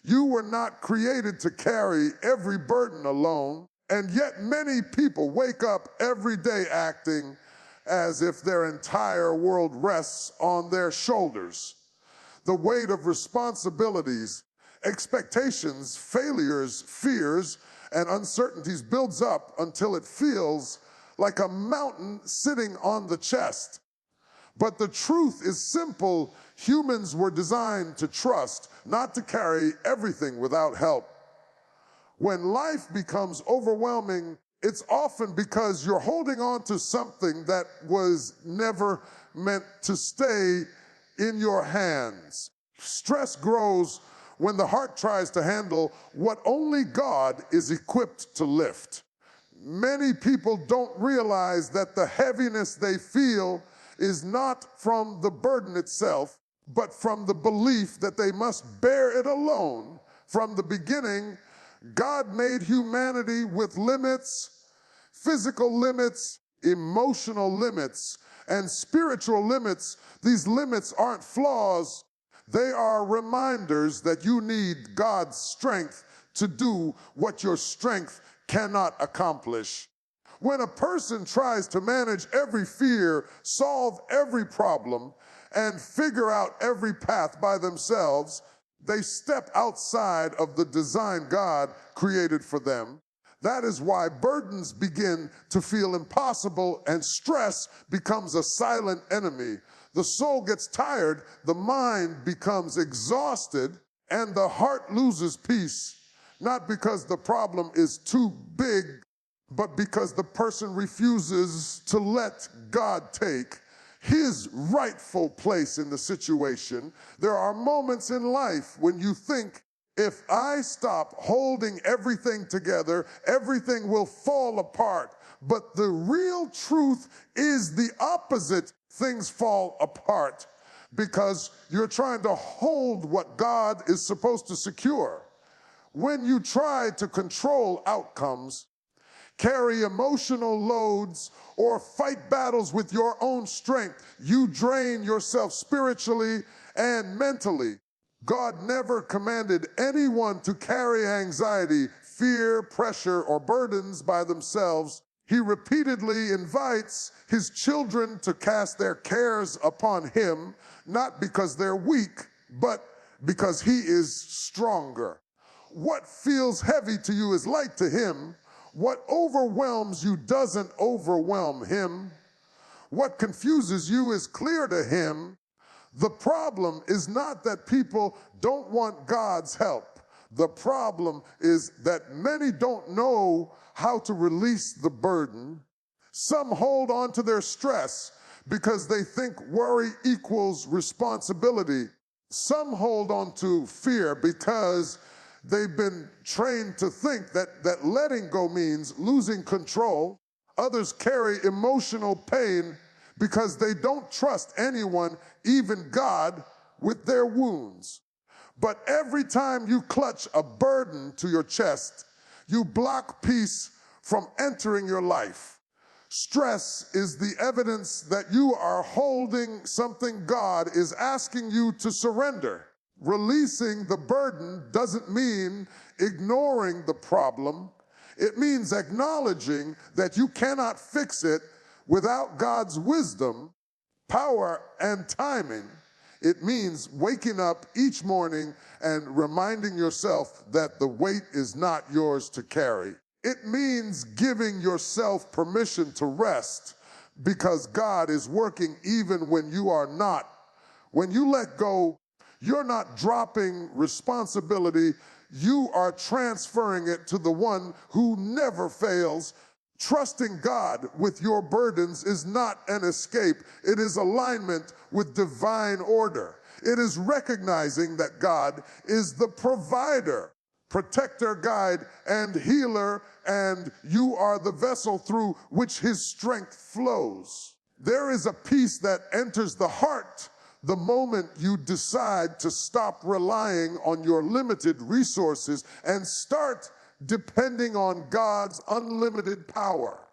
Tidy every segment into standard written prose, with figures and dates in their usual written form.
You were not created to carry every burden alone, and yet many people wake up every day acting as if their entire world rests on their shoulders. The weight of responsibilities, expectations, failures, fears, and uncertainties builds up until it feels like a mountain sitting on the chest. But the truth is simple. Humans were designed to trust, not to carry everything without help. When life becomes overwhelming, it's often because you're holding on to something that was never meant to stay in your hands. Stress grows when the heart tries to handle what only God is equipped to lift. Many people don't realize that the heaviness they feel is not from the burden itself, but from the belief that they must bear it alone. From the beginning, God made humanity with limits, physical limits, emotional limits, and spiritual limits. These limits aren't flaws. They are reminders that you need God's strength to do what your strength cannot accomplish. When a person tries to manage every fear, solve every problem, and figure out every path by themselves, they step outside of the design God created for them. That is why burdens begin to feel impossible and stress becomes a silent enemy. The soul gets tired, the mind becomes exhausted, and the heart loses peace, not because the problem is too big, but because the person refuses to let God take his rightful place in the situation. There are moments in life when you think, if I stop holding everything together, everything will fall apart. But the real truth is the opposite. Things fall apart because you're trying to hold what God is supposed to secure. When you try to control outcomes, carry emotional loads, or fight battles with your own strength, you drain yourself spiritually and mentally. God never commanded anyone to carry anxiety, fear, pressure, or burdens by themselves. He repeatedly invites his children to cast their cares upon him, not because they're weak, but because he is stronger. What feels heavy to you is light to him. What overwhelms you doesn't overwhelm him. What confuses you is clear to him. The problem is not that people don't want God's help. The problem is that many don't know how to release the burden. Some hold on to their stress because they think worry equals responsibility. Some hold on to fear because they've been trained to think that letting go means losing control. Others carry emotional pain because they don't trust anyone, even God, with their wounds. But every time you clutch a burden to your chest, you block peace from entering your life. Stress is the evidence that you are holding something God is asking you to surrender. Releasing the burden doesn't mean ignoring the problem. It means acknowledging that you cannot fix it without God's wisdom, power, and timing. It means waking up each morning and reminding yourself that the weight is not yours to carry. It means giving yourself permission to rest because God is working even when you are not. When you let go, you're not dropping responsibility, you are transferring it to the one who never fails. Trusting God with your burdens is not an escape. It is alignment with divine order. It is recognizing that God is the provider, protector, guide, and healer, and you are the vessel through which his strength flows. There is a peace that enters the heart the moment you decide to stop relying on your limited resources and start depending on God's unlimited power.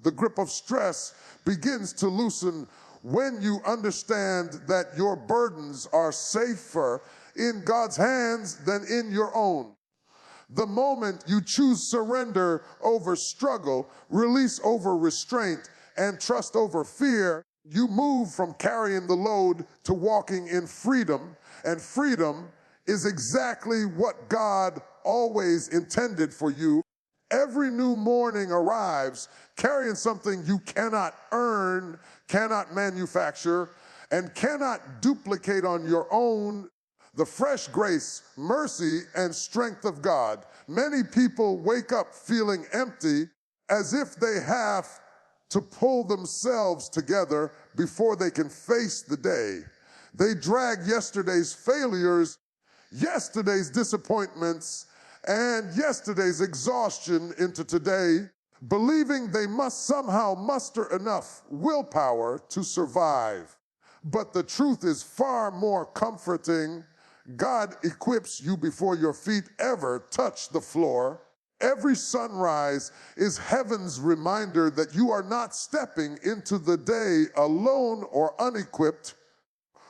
The grip of stress begins to loosen when you understand that your burdens are safer in God's hands than in your own. The moment you choose surrender over struggle, release over restraint, and trust over fear, you move from carrying the load to walking in freedom, and freedom is exactly what God always intended for you. Every new morning arrives carrying something you cannot earn, cannot manufacture, and cannot duplicate on your own: the fresh grace, mercy, and strength of God. Many people wake up feeling empty, as if they have to pull themselves together before they can face the day. They drag yesterday's failures, yesterday's disappointments, and yesterday's exhaustion into today, believing they must somehow muster enough willpower to survive. But the truth is far more comforting. God equips you before your feet ever touch the floor. Every sunrise is heaven's reminder that you are not stepping into the day alone or unequipped.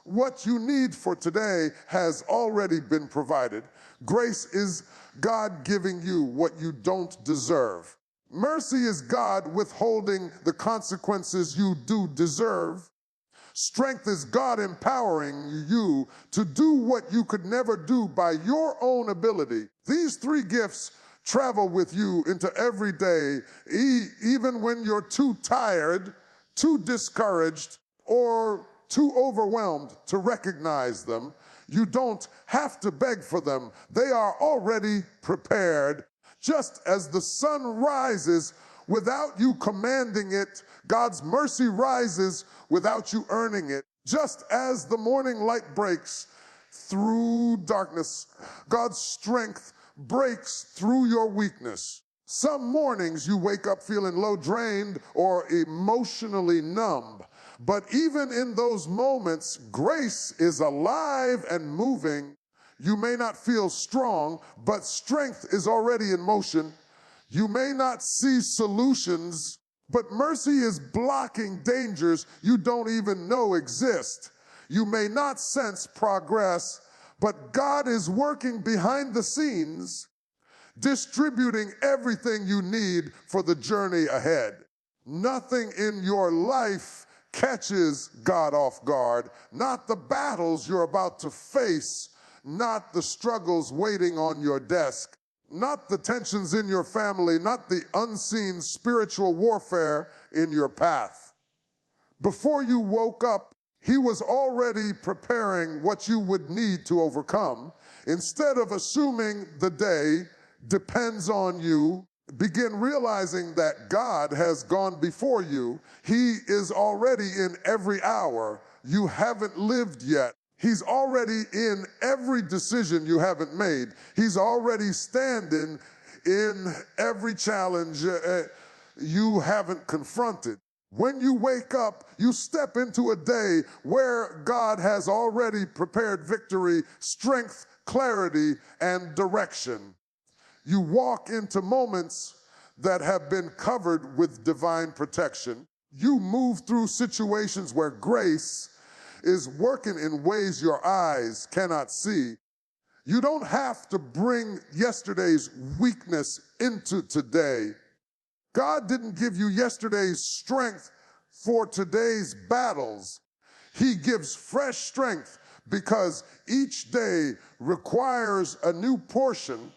What you need for today has already been provided. Grace is God giving you what you don't deserve. Mercy is God withholding the consequences you do deserve. Strength is God empowering you to do what you could never do by your own ability. These three gifts travel with you into every day, even when you're too tired, too discouraged, or too overwhelmed to recognize them. You don't have to beg for them. They are already prepared. Just as the sun rises without you commanding it, God's mercy rises without you earning it. Just as the morning light breaks through darkness, God's strength breaks through your weakness. Some mornings you wake up feeling low, drained, or emotionally numb. But even in those moments, grace is alive and moving. You may not feel strong, but strength is already in motion. You may not see solutions, but mercy is blocking dangers you don't even know exist. You may not sense progress, but God is working behind the scenes, distributing everything you need for the journey ahead. Nothing in your life catches God off guard, not the battles you're about to face, not the struggles waiting on your desk, not the tensions in your family, not the unseen spiritual warfare in your path. Before you woke up, He was already preparing what you would need to overcome. Instead of assuming the day depends on you, begin realizing that God has gone before you. He is already in every hour you haven't lived yet. He's already in every decision you haven't made. He's already standing in every challenge you haven't confronted. When you wake up, you step into a day where God has already prepared victory, strength, clarity, and direction. You walk into moments that have been covered with divine protection. You move through situations where grace is working in ways your eyes cannot see. You don't have to bring yesterday's weakness into today. God didn't give you yesterday's strength for today's battles. He gives fresh strength because each day requires a new portion.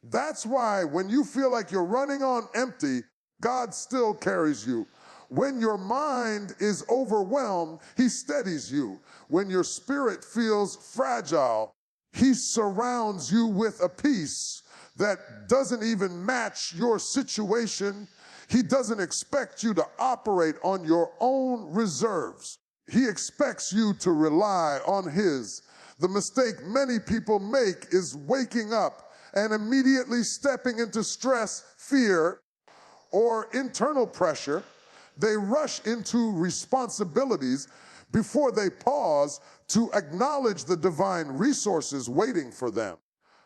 That's why when you feel like you're running on empty, God still carries you. When your mind is overwhelmed, He steadies you. When your spirit feels fragile, He surrounds you with a peace that doesn't even match your situation. He doesn't expect you to operate on your own reserves. He expects you to rely on His. The mistake many people make is waking up and immediately stepping into stress, fear, or internal pressure. They rush into responsibilities before they pause to acknowledge the divine resources waiting for them.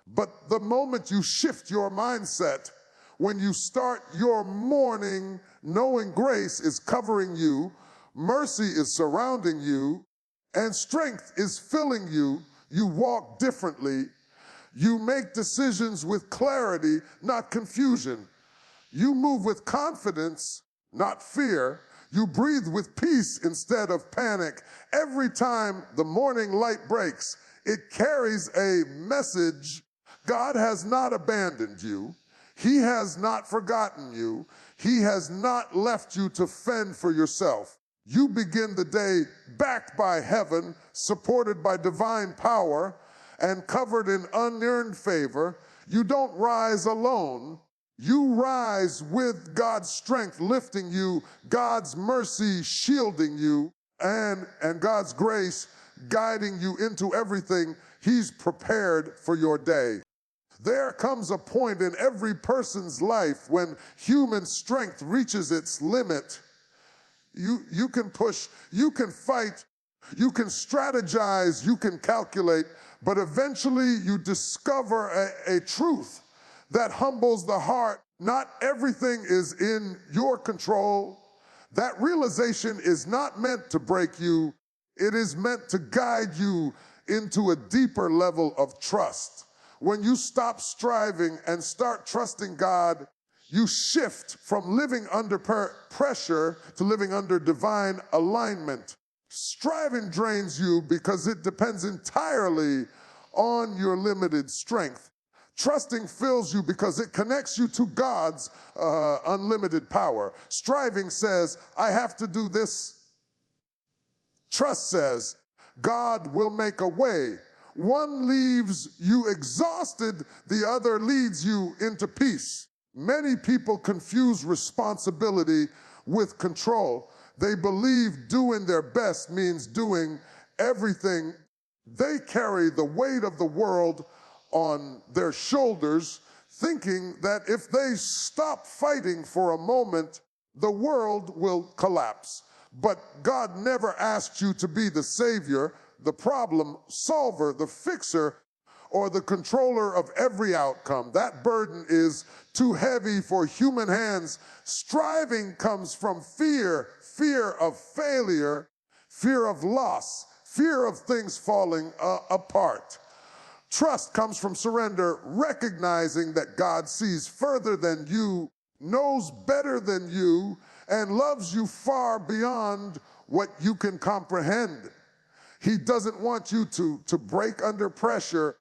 But the moment you shift your mindset, when you start your morning knowing grace is covering you, mercy is surrounding you, and strength is filling you, You walk differently. You make decisions with clarity, not confusion. You move with confidence, not fear. You breathe with peace instead of panic. Every time the morning light breaks, it carries a message. God has not abandoned you. He has not forgotten you. He has not left you to fend for yourself. You begin the day backed by heaven, supported by divine power, and covered in unearned favor. You don't rise alone. You rise with God's strength lifting you, God's mercy shielding you, and God's grace guiding you into everything He's prepared for your day. There comes a point in every person's life when human strength reaches its limit. You can push, you can fight, you can strategize, you can calculate, but eventually you discover a truth that humbles the heart. Not everything is in your control. That realization is not meant to break you. It is meant to guide you into a deeper level of trust. When you stop striving and start trusting God, you shift from living under pressure to living under divine alignment. Striving drains you because it depends entirely on your limited strength. Trusting fills you because it connects you to God's unlimited power. Striving says, I have to do this. Trust says, God will make a way. One leaves you exhausted, the other leads you into peace. Many people confuse responsibility with control. They believe doing their best means doing everything. They carry the weight of the world on their shoulders, thinking that if they stop fighting for a moment, the world will collapse. But God never asked you to be the savior, the problem solver, the fixer, or the controller of every outcome. That burden is too heavy for human hands. Striving comes from fear, fear of failure, fear of loss, fear of things falling apart. Trust comes from surrender, recognizing that God sees further than you, knows better than you, and loves you far beyond what you can comprehend. He doesn't want you to break under pressure.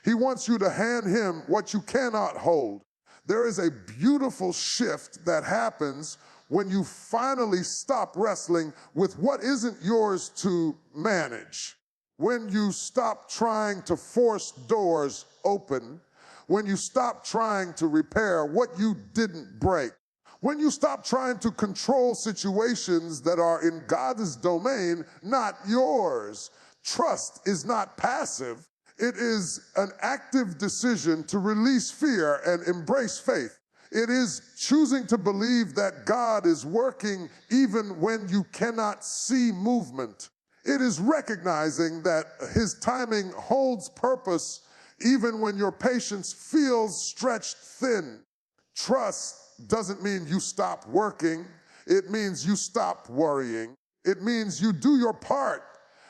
He wants you to hand Him what you cannot hold. There is a beautiful shift that happens when you finally stop wrestling with what isn't yours to manage. When you stop trying to force doors open, when you stop trying to repair what you didn't break, when you stop trying to control situations that are in God's domain, not yours. Trust is not passive. It is an active decision to release fear and embrace faith. It is choosing to believe that God is working even when you cannot see movement. It is recognizing that His timing holds purpose even when your patience feels stretched thin. Trust doesn't mean you stop working. It means you stop worrying. It means you do your part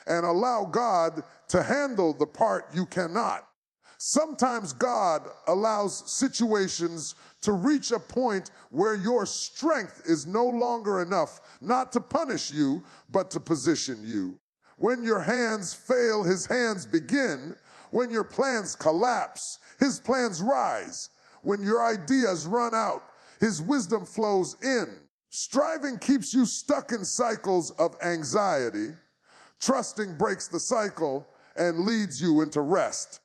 and allow God to handle the part you cannot. Sometimes God allows situations to reach a point where your strength is no longer enough, not to punish you, but to position you. When your hands fail, His hands begin. When your plans collapse, His plans rise. When your ideas run out, His wisdom flows in. Striving keeps you stuck in cycles of anxiety. Trusting breaks the cycle and leads you into rest.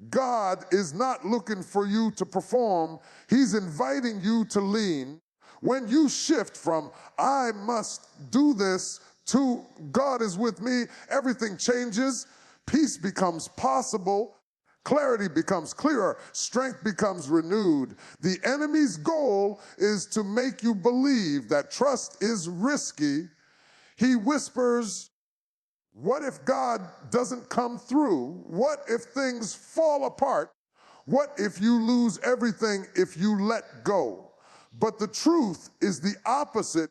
God is not looking for you to perform. He's inviting you to lean. When you shift from, I must do this, to God is with me, everything changes. Peace becomes possible. Clarity becomes clearer. Strength becomes renewed. The enemy's goal is to make you believe that trust is risky. He whispers, what if God doesn't come through? What if things fall apart? What if you lose everything if you let go? But the truth is the opposite.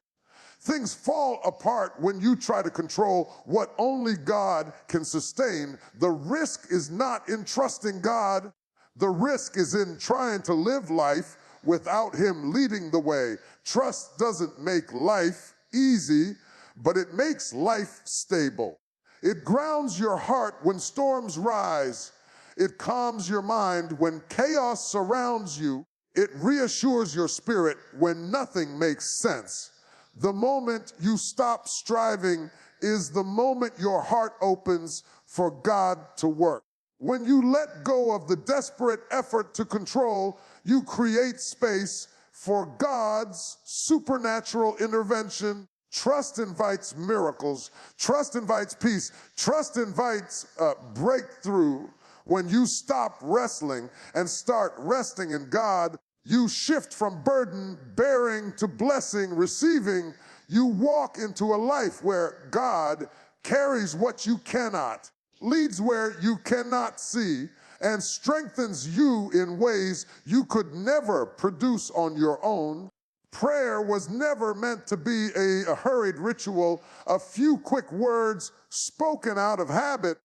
Things fall apart when you try to control what only God can sustain. The risk is not in trusting God. The risk is in trying to live life without Him leading the way. Trust doesn't make life easy, but it makes life stable. It grounds your heart when storms rise. It calms your mind when chaos surrounds you. It reassures your spirit when nothing makes sense. The moment you stop striving is the moment your heart opens for God to work. When you let go of the desperate effort to control, you create space for God's supernatural intervention. Trust invites miracles. Trust invites peace. Trust invites breakthrough. When you stop wrestling and start resting in God, you shift from burden bearing to blessing receiving. You walk into a life where God carries what you cannot, leads where you cannot see, and strengthens you in ways you could never produce on your own. Prayer was never meant to be a hurried ritual, a few quick words spoken out of habit,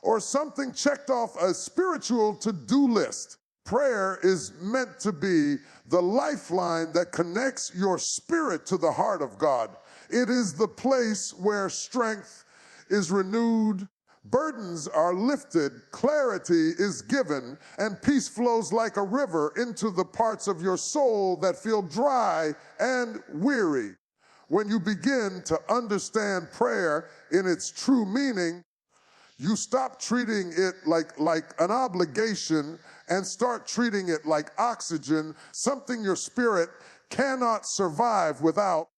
or something checked off a spiritual to-do list. Prayer is meant to be the lifeline that connects your spirit to the heart of God. It is the place where strength is renewed, burdens are lifted, clarity is given, and peace flows like a river into the parts of your soul that feel dry and weary. When you begin to understand prayer in its true meaning, you stop treating it like an obligation and start treating it like oxygen, something your spirit cannot survive without.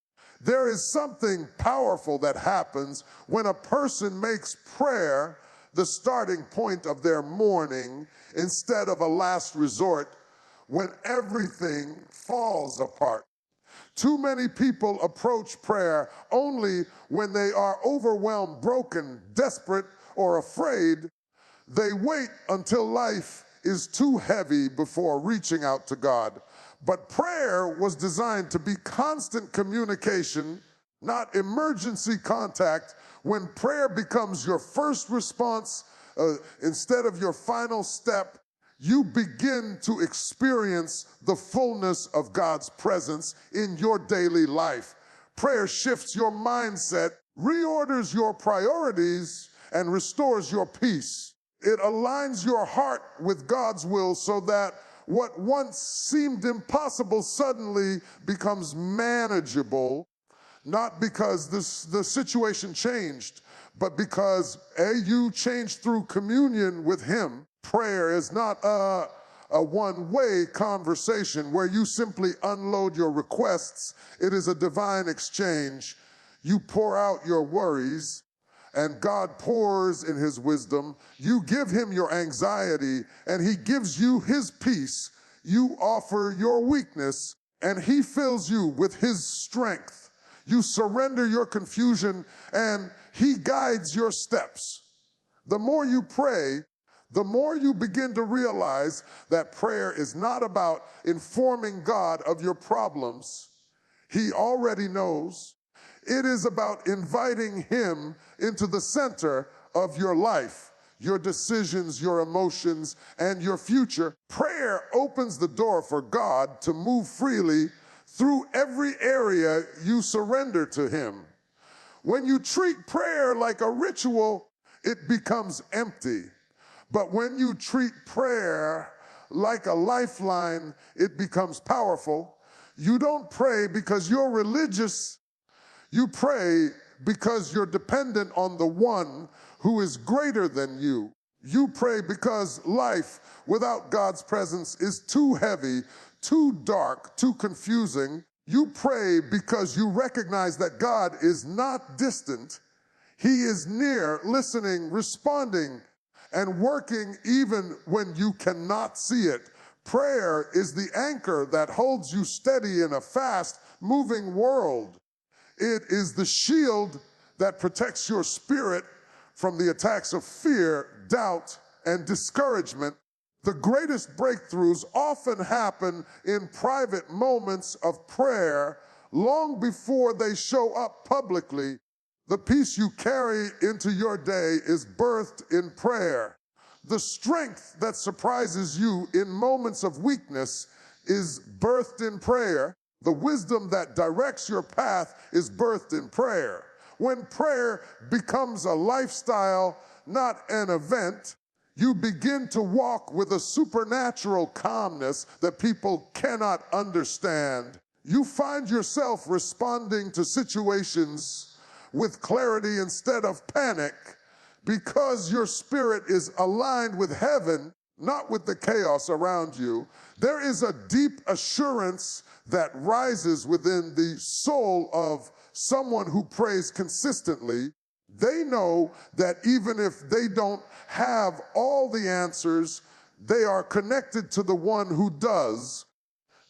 There is something powerful that happens when a person makes prayer the starting point of their morning instead of a last resort when everything falls apart. Too many people approach prayer only when they are overwhelmed, broken, desperate, or afraid. They wait until life is too heavy before reaching out to God. But prayer was designed to be constant communication, not emergency contact. When prayer becomes your first response instead of your final step, you begin to experience the fullness of God's presence in your daily life. Prayer shifts your mindset, reorders your priorities, and restores your peace. It aligns your heart with God's will so that what once seemed impossible suddenly becomes manageable, not because the situation changed, but because you changed through communion with Him. Prayer is not a one-way conversation where you simply unload your requests. It is a divine exchange. You pour out your worries, and God pours in His wisdom. You give Him your anxiety, and He gives you His peace. You offer your weakness, and He fills you with His strength. You surrender your confusion, and He guides your steps. The more you pray, the more you begin to realize that prayer is not about informing God of your problems. He already knows. It is about inviting Him into the center of your life, your decisions, your emotions, and your future. Prayer opens the door for God to move freely through every area you surrender to Him. When you treat prayer like a ritual, it becomes empty. But when you treat prayer like a lifeline, it becomes powerful. You don't pray because you're religious. You pray because you're dependent on the one who is greater than you. You pray because life without God's presence is too heavy, too dark, too confusing. You pray because you recognize that God is not distant. He is near, listening, responding, and working even when you cannot see it. Prayer is the anchor that holds you steady in a fast-moving world. It is the shield that protects your spirit from the attacks of fear, doubt, and discouragement. The greatest breakthroughs often happen in private moments of prayer, Long before they show up publicly, the peace you carry into your day is birthed in prayer. The strength that surprises you in moments of weakness is birthed in prayer. The wisdom that directs your path is birthed in prayer. When prayer becomes a lifestyle, not an event, you begin to walk with a supernatural calmness that people cannot understand. You find yourself responding to situations with clarity instead of panic because your spirit is aligned with heaven, not with the chaos around you. There is a deep assurance that rises within the soul of someone who prays consistently. They know that even if they don't have all the answers, they are connected to the one who does.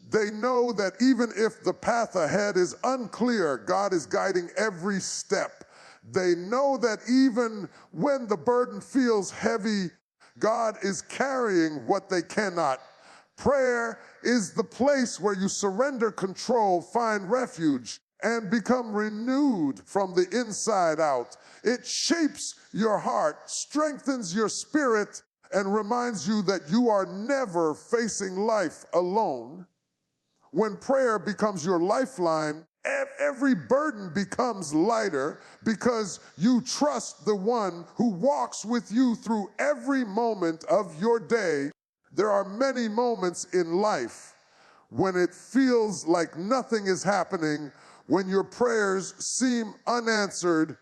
They know that even if the path ahead is unclear, God is guiding every step. They know that even when the burden feels heavy, God is carrying what they cannot. Prayer is the place where you surrender control, find refuge, and become renewed from the inside out. It shapes your heart, strengthens your spirit, and reminds you that you are never facing life alone. When prayer becomes your lifeline, every burden becomes lighter because you trust the one who walks with you through every moment of your day. There are many moments in life when it feels like nothing is happening, when your prayers seem unanswered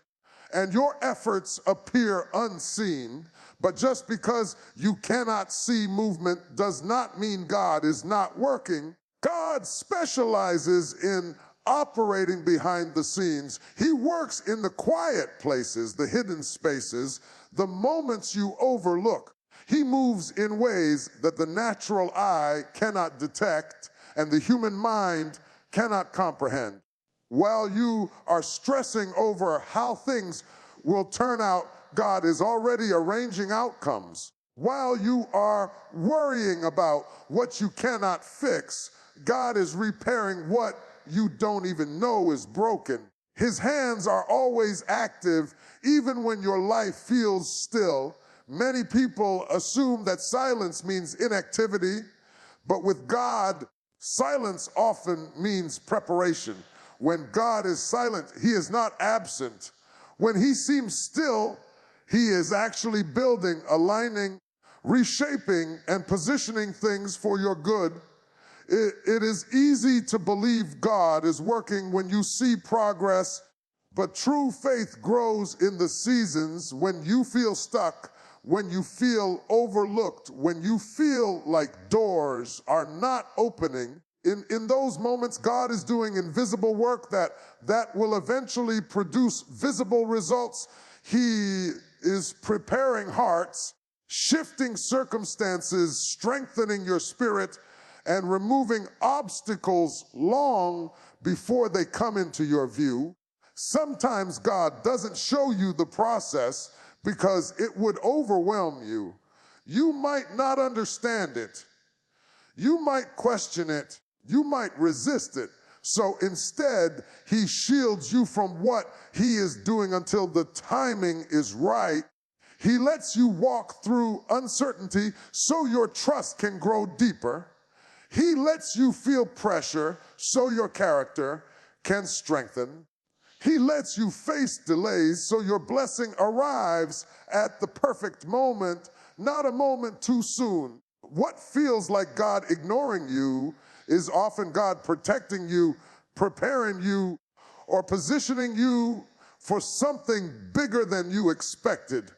and your efforts appear unseen. But just because you cannot see movement does not mean God is not working. God specializes in operating behind the scenes. He works in the quiet places, the hidden spaces, the moments you overlook. He moves in ways that the natural eye cannot detect and the human mind cannot comprehend. While you are stressing over how things will turn out, God is already arranging outcomes. While you are worrying about what you cannot fix, God is repairing what you don't even know is broken. His hands are always active, even when your life feels still. Many people assume that silence means inactivity, but with God, silence often means preparation. When God is silent, he is not absent. When he seems still, he is actually building, aligning, reshaping, and positioning things for your good. It is easy to believe God is working when you see progress, but true faith grows in the seasons when you feel stuck, when you feel overlooked, when you feel like doors are not opening. In those moments, God is doing invisible work that will eventually produce visible results. He is preparing hearts, shifting circumstances, strengthening your spirit, and removing obstacles long before they come into your view. Sometimes God doesn't show you the process because it would overwhelm you. You might not understand it. You might question it. You might resist it. So instead, he shields you from what he is doing until the timing is right. He lets you walk through uncertainty so your trust can grow deeper. He lets you feel pressure so your character can strengthen. He lets you face delays so your blessing arrives at the perfect moment, not a moment too soon. What feels like God ignoring you is often God protecting you, preparing you, or positioning you for something bigger than you expected.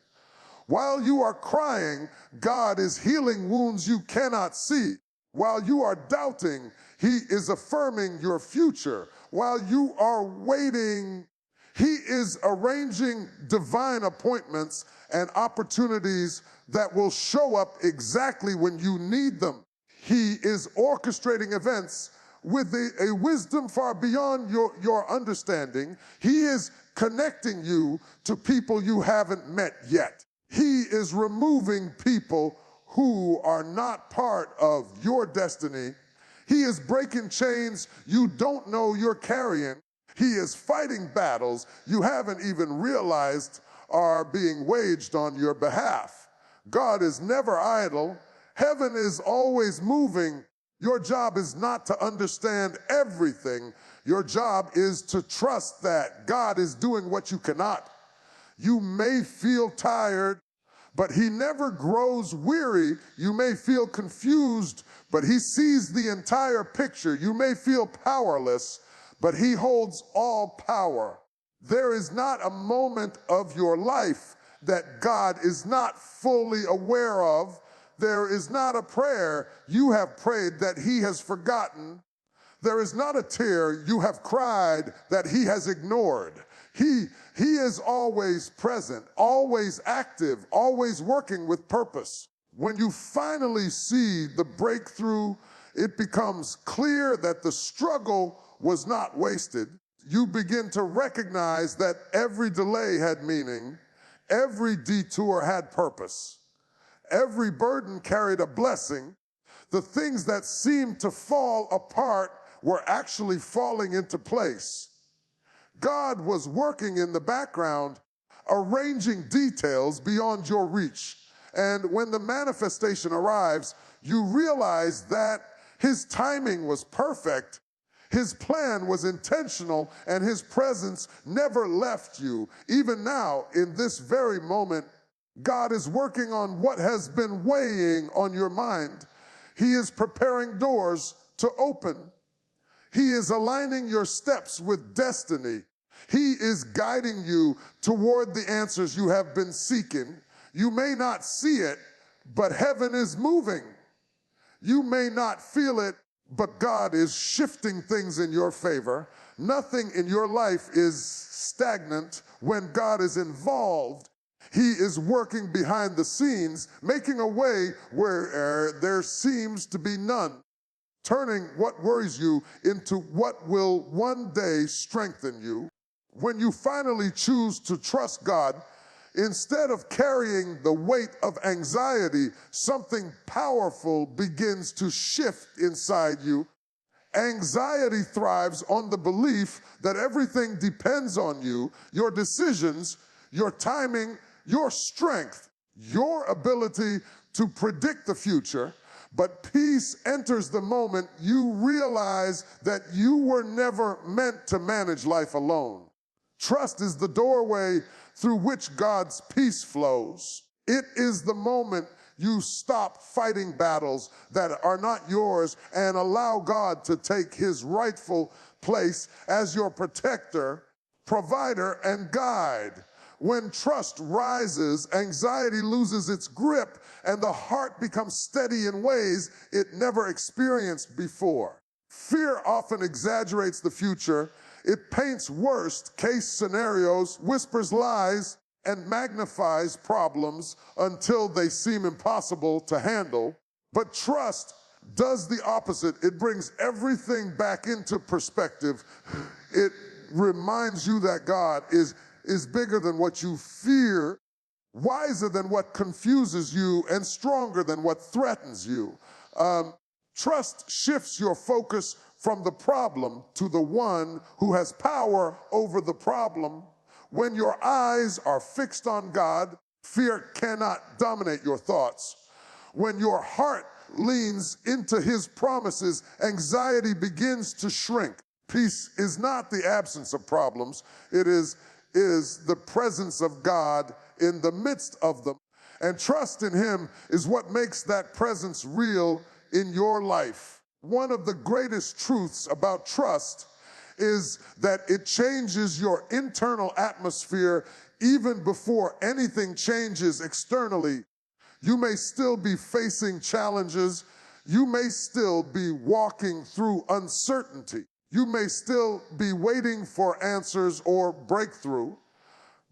While you are crying, God is healing wounds you cannot see. While you are doubting, he is affirming your future. While you are waiting, he is arranging divine appointments and opportunities that will show up exactly when you need them. He is orchestrating events with a wisdom far beyond your understanding. He is connecting you to people you haven't met yet. He is removing people who are not part of your destiny. He is breaking chains you don't know you're carrying. He is fighting battles you haven't even realized are being waged on your behalf. God is never idle. Heaven is always moving. Your job is not to understand everything. Your job is to trust that God is doing what you cannot. You may feel tired, but he never grows weary. You may feel confused, but he sees the entire picture. You may feel powerless, but he holds all power. There is not a moment of your life that God is not fully aware of. There is not a prayer you have prayed that he has forgotten. There is not a tear you have cried that he has ignored. He is always present, always active, always working with purpose. When you finally see the breakthrough, it becomes clear that the struggle was not wasted. You begin to recognize that every delay had meaning, every detour had purpose, every burden carried a blessing. The things that seemed to fall apart were actually falling into place. God was working in the background, arranging details beyond your reach. And when the manifestation arrives, you realize that his timing was perfect, his plan was intentional, and his presence never left you. Even now, in this very moment, God is working on what has been weighing on your mind. He is preparing doors to open. He is aligning your steps with destiny. He is guiding you toward the answers you have been seeking. You may not see it, but heaven is moving. You may not feel it, but God is shifting things in your favor. Nothing in your life is stagnant when God is involved. He is working behind the scenes, making a way where there seems to be none, turning what worries you into what will one day strengthen you. When you finally choose to trust God, instead of carrying the weight of anxiety, something powerful begins to shift inside you. Anxiety thrives on the belief that everything depends on you, your decisions, your timing, your strength, your ability to predict the future. But peace enters the moment you realize that you were never meant to manage life alone. Trust is the doorway through which God's peace flows. It is the moment you stop fighting battles that are not yours and allow God to take his rightful place as your protector, provider, and guide. When trust rises, anxiety loses its grip and the heart becomes steady in ways it never experienced before. Fear often exaggerates the future. It paints worst-case scenarios, whispers lies, and magnifies problems until they seem impossible to handle. But trust does the opposite. It brings everything back into perspective. It reminds you that God is bigger than what you fear, wiser than what confuses you, and stronger than what threatens you. Trust shifts your focus from the problem to the one who has power over the problem. When your eyes are fixed on God, fear cannot dominate your thoughts. When your heart leans into his promises, anxiety begins to shrink. Peace is not the absence of problems. It is the presence of God in the midst of them. And trust in him is what makes that presence real in your life. One of the greatest truths about trust is that it changes your internal atmosphere even before anything changes externally. You may still be facing challenges. You may still be walking through uncertainty. You may still be waiting for answers or breakthrough.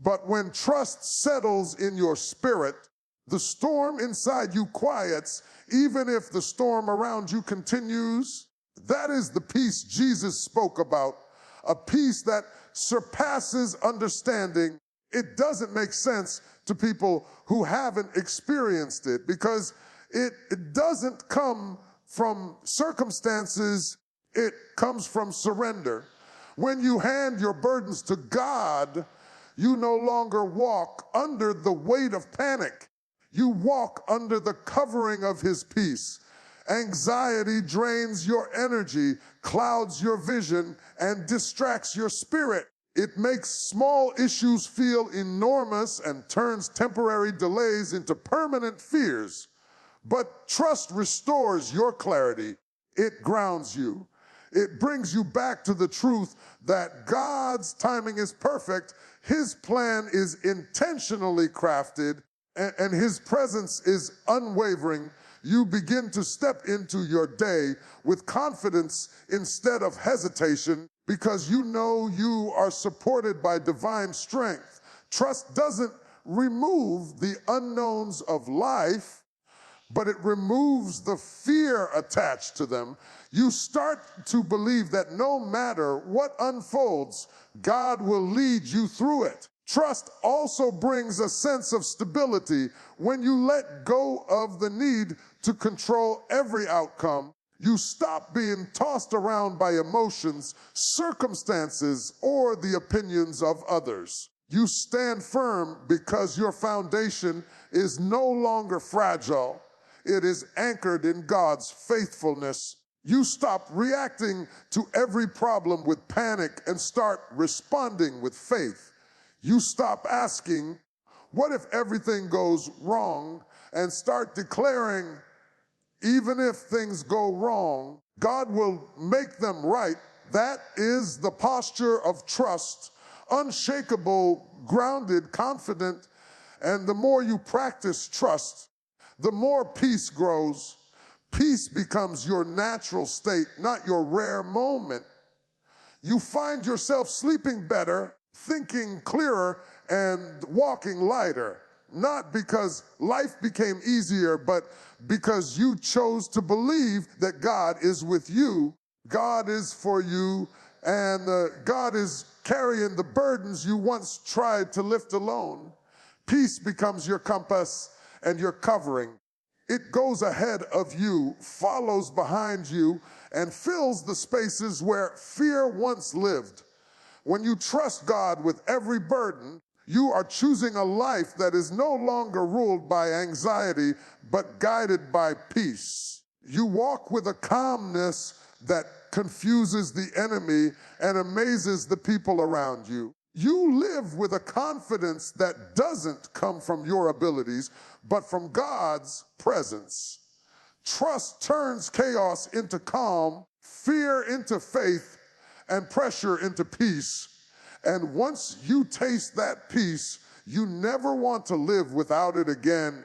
But when trust settles in your spirit, the storm inside you quiets, even if the storm around you continues. That is the peace Jesus spoke about, a peace that surpasses understanding. It doesn't make sense to people who haven't experienced it because it doesn't come from circumstances, it comes from surrender. When you hand your burdens to God, you no longer walk under the weight of panic. You walk under the covering of His peace. Anxiety drains your energy, clouds your vision, and distracts your spirit. It makes small issues feel enormous and turns temporary delays into permanent fears. But trust restores your clarity. It grounds you. It brings you back to the truth that God's timing is perfect, His plan is intentionally crafted, and His presence is unwavering. You begin to step into your day with confidence instead of hesitation because you know you are supported by divine strength. Trust doesn't remove the unknowns of life, but it removes the fear attached to them. You start to believe that no matter what unfolds, God will lead you through it. Trust also brings a sense of stability. When you let go of the need to control every outcome, you stop being tossed around by emotions, circumstances, or the opinions of others. You stand firm because your foundation is no longer fragile. It is anchored in God's faithfulness. You stop reacting to every problem with panic and start responding with faith. You stop asking, what if everything goes wrong? And start declaring, even if things go wrong, God will make them right. That is the posture of trust, unshakable, grounded, confident. And the more you practice trust, the more peace grows. Peace becomes your natural state, not your rare moment. You find yourself sleeping better, thinking clearer, and walking lighter. Not because life became easier, but because you chose to believe that God is with you, God is for you, and God is carrying the burdens you once tried to lift alone. Peace becomes your compass and your covering. It goes ahead of you, follows behind you, and fills the spaces where fear once lived. When you trust God with every burden, you are choosing a life that is no longer ruled by anxiety, but guided by peace. You walk with a calmness that confuses the enemy and amazes the people around you. You live with a confidence that doesn't come from your abilities, but from God's presence. Trust turns chaos into calm, fear into faith, and pressure into peace. And once you taste that peace, you never want to live without it again.